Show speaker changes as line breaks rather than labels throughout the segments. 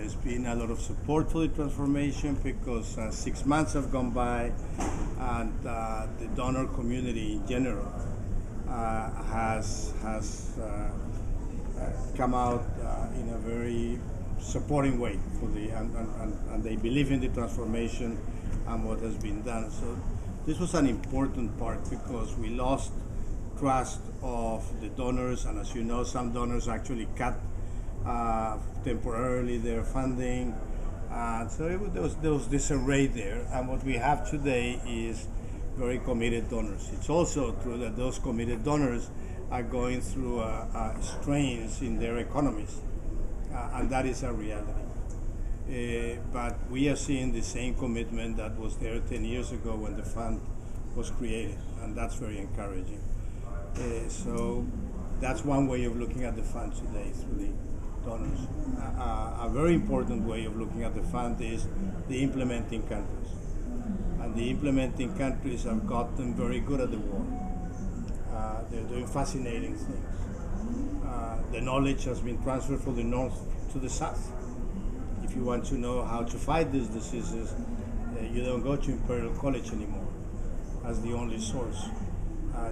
There's been a lot of support for the transformation because 6 months have gone by, and the donor community in general has come out in a very supporting way for and they believe in the transformation and what has been done. So this was an important part because we lost trust of the donors, and as you know, some donors actually cut temporarily their funding. So there was disarray there, and what we have today is very committed donors. It's also true that those committed donors are going through strains in their economies, and that is a reality. But we are seeing the same commitment that was there 10 years ago when the fund was created, and that's very encouraging. So that's one way of looking at the fund today through the donors. A very important way of looking at the fund is the implementing countries. And the implementing countries have gotten very good at the war. They're doing fascinating things. The knowledge has been transferred from the north to the south. If you want to know how to fight these diseases, you don't go to Imperial College anymore as the only source.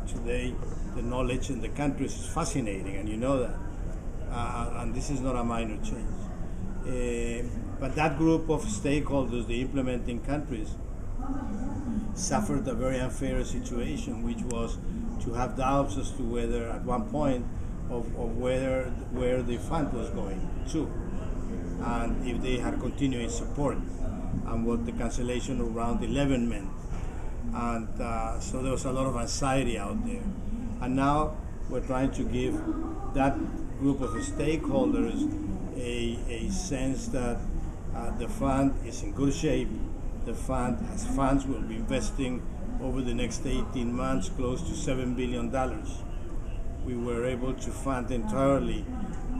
Today, the knowledge in the countries is fascinating, and you know that. And this is not a minor change. But that group of stakeholders, the implementing countries, suffered a very unfair situation, which was to have doubts as to whether, at one point, of where the fund was going to, and if they had continuing support, and what the cancellation of round 11 meant. And so there was a lot of anxiety out there. And now we're trying to give that group of stakeholders a sense that the fund is in good shape. The fund has funds. We'll be investing over the next 18 months close to $7 billion. We were able to fund entirely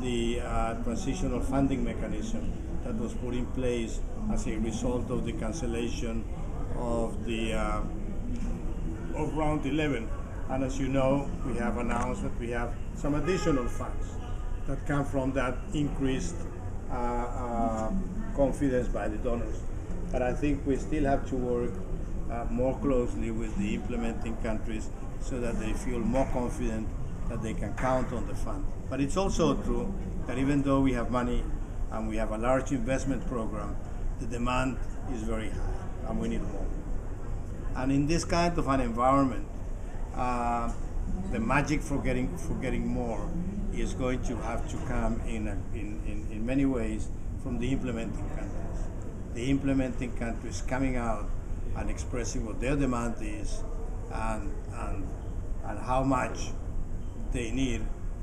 the transitional funding mechanism that was put in place as a result of the cancellation of the of round 11. And as you know, we have announced that we have some additional funds that come from that increased confidence by the donors. But I think we still have to work more closely with the implementing countries so that they feel more confident that they can count on the fund. But it's also true that even though we have money and we have a large investment program, the demand is very high and we need more. And in this kind of an environment, the magic for getting more is going to have to come in many ways from the implementing countries. The implementing countries coming out and expressing what their demand is and how much they need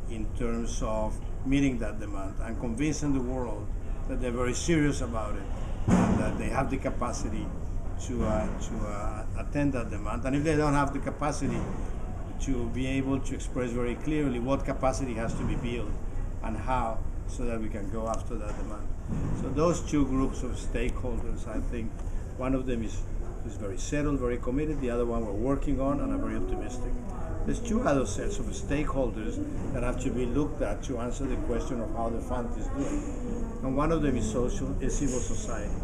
in terms of meeting that demand, and convincing the world that they're very serious about it and that they have the capacity to attend that demand. And if they don't have the capacity, to be able to express very clearly what capacity has to be built and how, so that we can go after that demand. So those two groups of stakeholders, I think one of them is very settled, very committed. The other one we're working on and are very optimistic. There's two other sets of stakeholders that have to be looked at to answer the question of how the fund is doing. And one of them is civil society.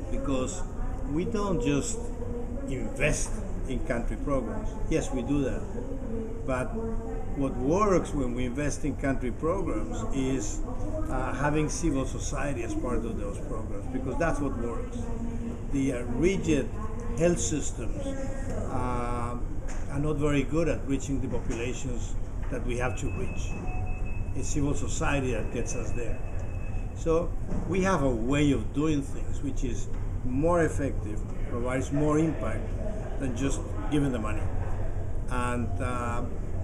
Because we don't just invest in country programs. Yes, we do that. But what works when we invest in country programs is having civil society as part of those programs, because that's what works. The rigid health systems are not very good at reaching the populations that we have to reach. It's civil society that gets us there. So we have a way of doing things which is more effective, provides more impact than just giving the money. And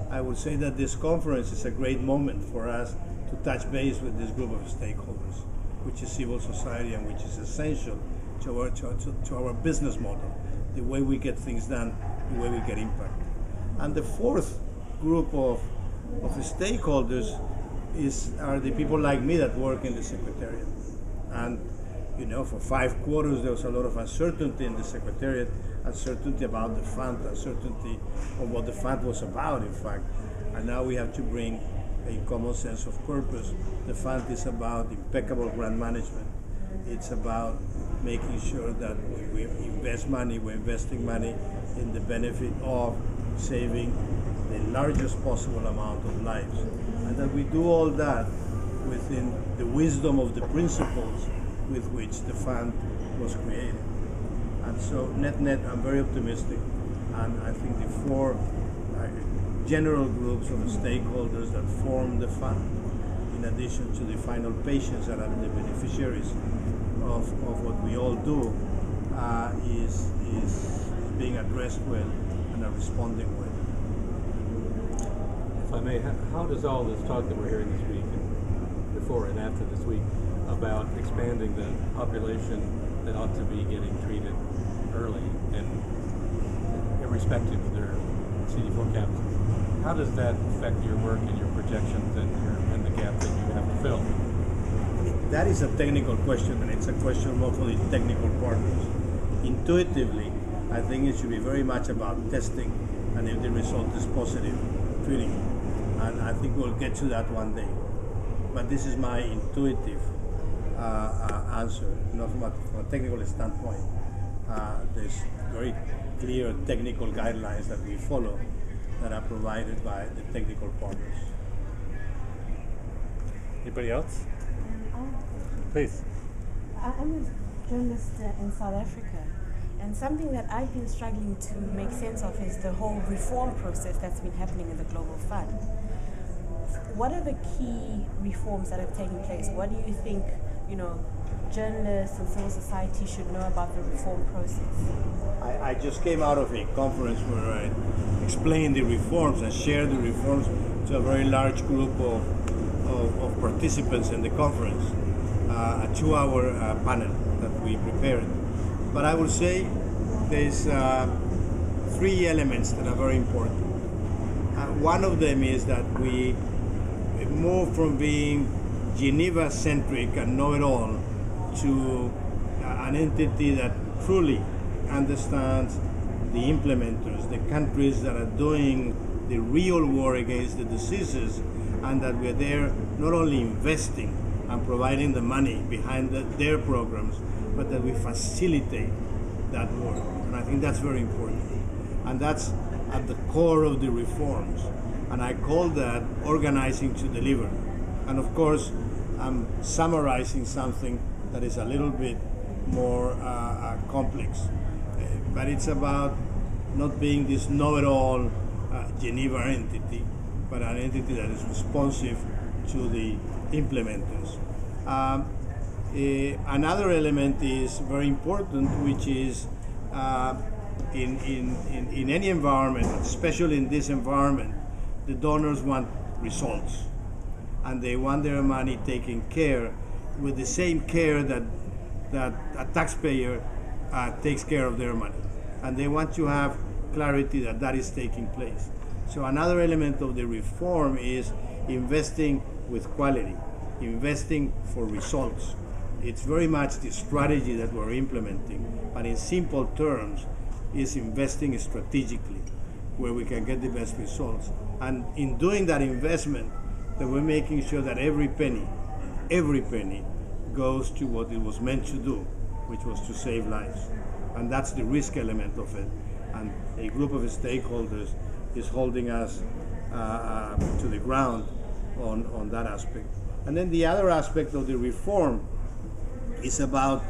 I would say that this conference is a great moment for us to touch base with this group of stakeholders, which is civil society and which is essential to our business model, the way we get things done, the way we get impact. And the fourth group of stakeholders are the people like me that work in the Secretariat. And you know, for 5 quarters there was a lot of uncertainty in the Secretariat, uncertainty about the fund, uncertainty of what the fund was about, in fact. And now we have to bring a common sense of purpose. The fund is about impeccable grant management. It's about making sure that when we invest money, we're investing money in the benefit of saving the largest possible amount of lives. And that we do all that within the wisdom of the principles with which the fund was created. And so net-net, I'm very optimistic. And I think the four general groups of stakeholders that form the fund, in addition to the final patients that are the beneficiaries of what we all do, is being addressed well and are responding well.
If I may, how does all this talk that we're hearing this week, and before and after this week, about expanding the population that ought to be getting treated early and irrespective of their CD4 counts, how does that affect your work and your projections and the gap that you have to fill?
That is a technical question, and it's a question more for the technical partners. Intuitively, I think it should be very much about testing, and if the result is positive, treating it. And I think we'll get to that one day. But this is my intuitive answer, not from a technical standpoint. There's very clear technical guidelines that we follow that are provided by the technical partners.
Anybody else? Please.
I'm a journalist in South Africa, and something that I've been struggling to make sense of is the whole reform process that's been happening in the Global Fund. What are the key reforms that have taken place? What do you think, journalists and civil society should know about the reform process?
I just came out of a conference where I explained the reforms and shared the reforms to a very large group of participants in the conference, a 2-hour panel that we prepared. But I would say there's 3 elements that are very important. One of them is that we move from being Geneva-centric and know-it-all to an entity that truly understands the implementers, the countries that are doing the real war against the diseases, and that we're there not only investing and providing the money behind their programs, but that we facilitate that work. And I think that's very important. And that's at the core of the reforms. And I call that organizing to deliver. And of course, I'm summarizing something that is a little bit more complex. But it's about not being this know-it-all Geneva entity, but an entity that is responsive to the implementers. Another element is very important, which is in any environment, especially in this environment, the donors want results, and they want their money taken care with the same care that a taxpayer takes care of their money, and they want to have clarity that that is taking place. So another element of the reform is investing with quality, investing for results. It's very much the strategy that we're implementing, but in simple terms, is investing strategically where we can get the best results. And in doing that investment, that we're making sure that every penny goes to what it was meant to do, which was to save lives. And that's the risk element of it. And a group of stakeholders is holding us to the ground on that aspect. And then the other aspect of the reform is about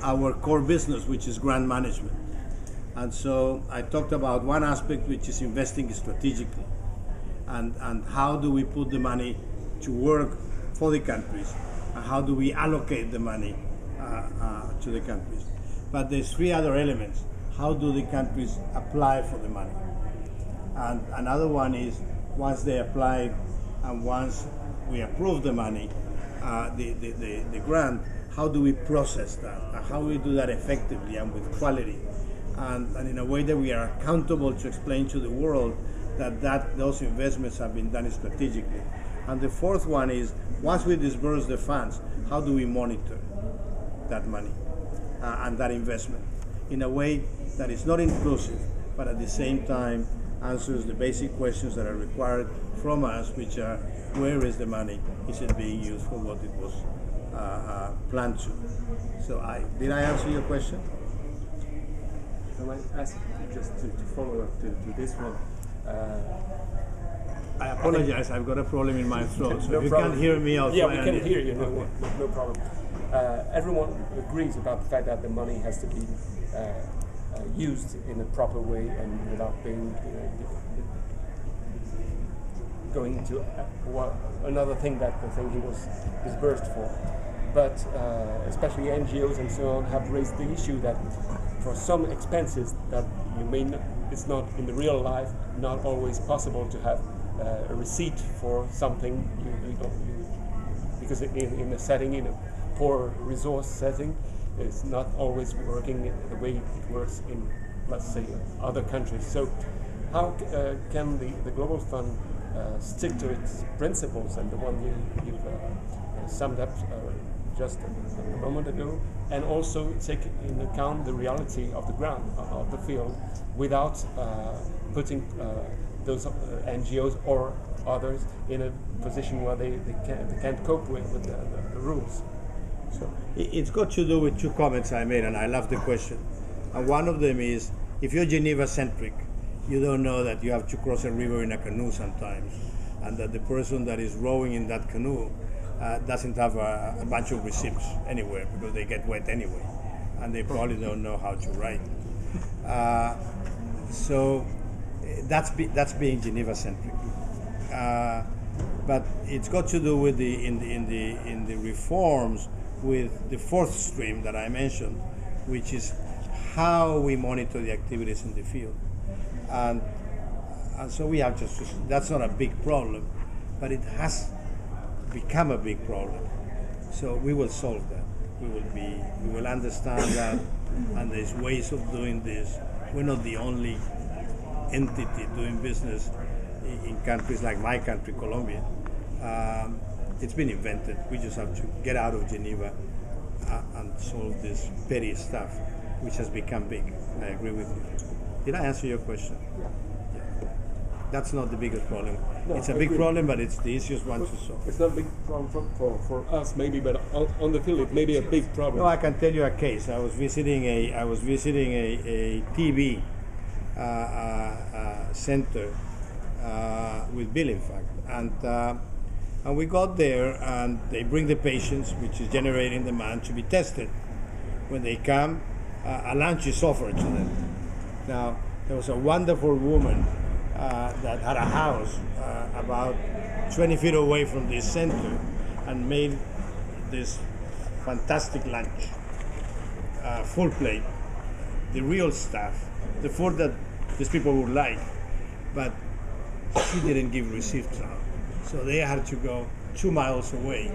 our core business, which is grant management. And so I talked about one aspect, which is investing strategically. And how do we put the money to work for the countries? And how do we allocate the money to the countries? But there's 3 other elements. How do the countries apply for the money? And another one is, once they apply and once we approve the money, the grant, how do we process that? How do we do that effectively and with quality? And in a way that we are accountable to explain to the world that those investments have been done strategically. And the 4th one is, once we disburse the funds, how do we monitor that money and that investment in a way that is not intrusive, but at the same time answers the basic questions that are required from us, which are, where is the money? Is it being used for what it was planned to? So did I answer your question?
I might ask just to follow up to this one.
I apologize, I've got a problem in my throat, so
No
if you
problem.
can't hear me, I'll
Yeah,
try
we
and
can hear you, no problem. Everyone agrees about the fact that the money has to be used in a proper way and without being going to another thing that the thing he was disbursed for. But especially NGOs and so on have raised the issue that for some expenses that you may not, it's not in the real life not always possible to have a receipt for something because in a setting, in a poor resource setting, it's not always working the way it works in, let's say, other countries. So how can the Global Fund stick to its principles and the one you've summed up just a moment ago, and also take in account the reality of the ground, of the field, without putting those NGOs or others in a position where they can't cope with the rules?
So it's got to do with two comments I made, and I love the question. And one of them is, if you're Geneva-centric, you don't know that you have to cross a river in a canoe sometimes, and that the person that is rowing in that canoe doesn't have a bunch of receipts anywhere because they get wet anyway, and they probably don't know how to write. So that's being Geneva-centric. But it's got to do with in the reforms with the fourth stream that I mentioned, which is how we monitor the activities in the field, and so we have to. That's not a big problem, but it has become a big problem. So we will solve that. We will understand that, and there's ways of doing this. We're not the only entity doing business in countries like my country, Colombia. It's been invented. We just have to get out of Geneva and solve this petty stuff, which has become big. I agree with you. Did I answer your question? Yeah. That's not the biggest problem.
No,
it's a big problem, but it's the easiest one to solve.
It's not a big problem for us, maybe, but on the field it may be a big problem.
No, I can tell you a case. I was visiting a TB center with Bill, in fact, and we got there, and they bring the patients, which is generating demand, to be tested. When they come, a lunch is offered to them. Now, there was a wonderful woman that had a house about 20 feet away from this center and made this fantastic lunch, full plate, the real stuff, the food that these people would like, but she didn't give receipts out. So they had to go 2 miles away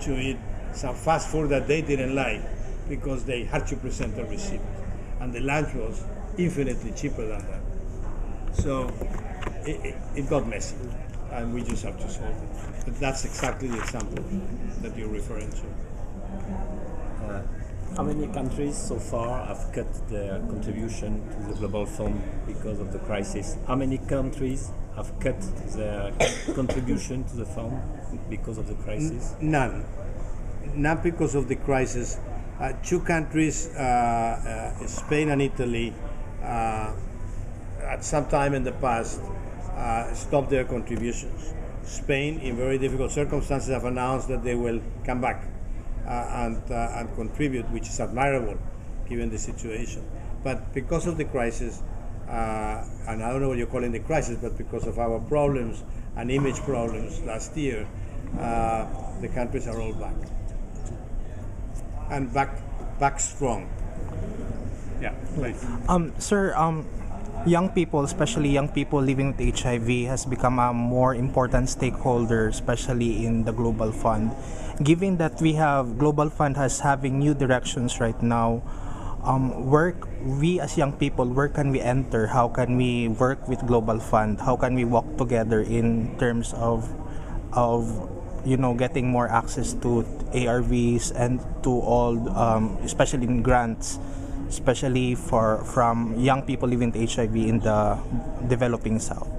to eat some fast food that they didn't like because they had to present a receipt. And the lunch was infinitely cheaper than that. So it got messy, and we just have to solve it. But that's exactly the example that you're referring to.
How many countries so far have cut their contribution to the Global Fund because of the crisis? How many countries have cut their contribution to the fund because of the crisis?
None. Not because of the crisis. Two countries, Spain and Italy, at some time in the past, stopped their contributions. Spain, in very difficult circumstances, have announced that they will come back and contribute, which is admirable given the situation. But because of the crisis, and I don't know what you're calling the crisis, but because of our problems and image problems last year, the countries are all back. And back strong. Yeah, please.
Sir, young people, especially young people living with HIV, has become a more important stakeholder, especially in the Global Fund. Given that we have Global Fund has having new directions right now, we as young people, where can we enter? How can we work with Global Fund? How can we work together in terms of getting more access to ARVs and to all, especially in grants? especially from young people living with HIV in the developing South?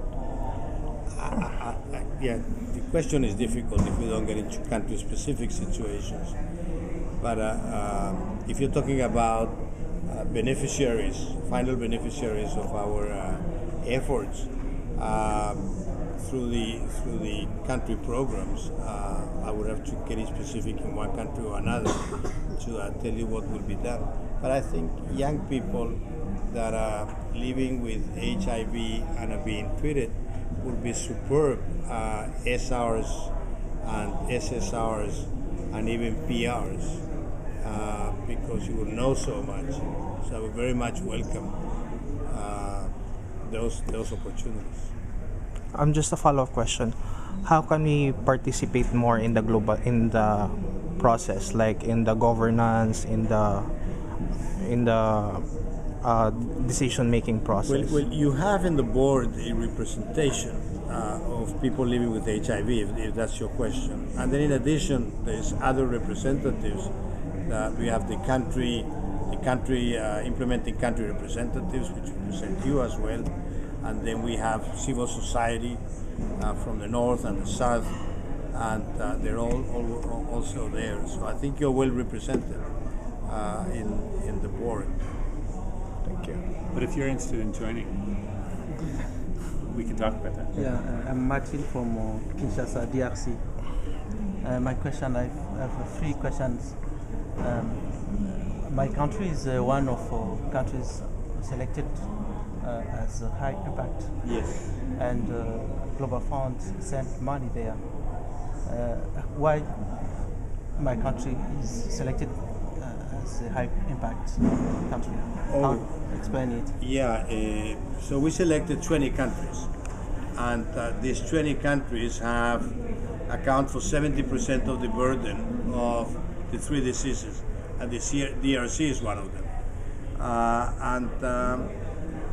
Yeah, the question is difficult if we don't get into country-specific situations. But if you're talking about beneficiaries, final beneficiaries of our efforts through the country programs, I would have to get specific in one country or another to tell you what will be done. But I think young people that are living with HIV and are being treated will be superb SRs and SSRs and even PRs because you will know so much. So I would very much welcome those opportunities.
Just a follow-up question: how can we participate more in the process, like in the governance, in the decision-making process?
Well, you have in the board a representation of people living with HIV, if that's your question. And then in addition, there's other representatives. We have the country implementing country representatives, which represent you as well. And then we have civil society from the north and the south, and they're all also there. So I think you're well represented in the board.
Thank you.
But if you're interested in joining, we can talk about that.
Yeah, I'm Martin from Kinshasa, DRC. My question, I have three questions. My country is one of countries selected as a high impact.
Yes.
And Global Fund sent money there. Why my country is selected as a high impact country? How explain it?
Yeah, so we selected 20 countries, and these 20 countries account for 70% of the burden of the three diseases, and the DRC is one of them.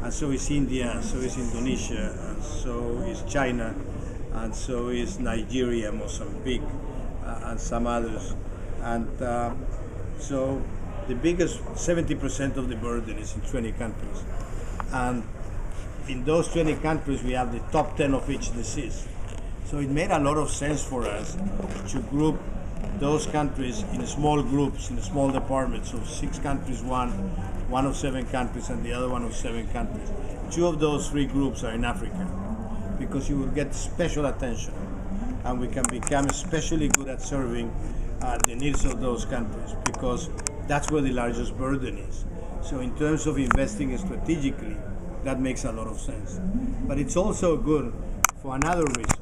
And so is India, and so is Indonesia, and so is China, and so is Nigeria, Mozambique, and some others. And so the biggest 70% of the burden is in 20 countries. And in those 20 countries, we have the top 10 of each disease. So it made a lot of sense for us to group those countries in small groups, in small departments. So 6 countries, one of 7 countries, and the other one of 7 countries. 2 of those 3 groups are in Africa, because you will get special attention, and we can become especially good at serving the needs of those countries, because that's where the largest burden is. So in terms of investing strategically, that makes a lot of sense. But it's also good for another reason.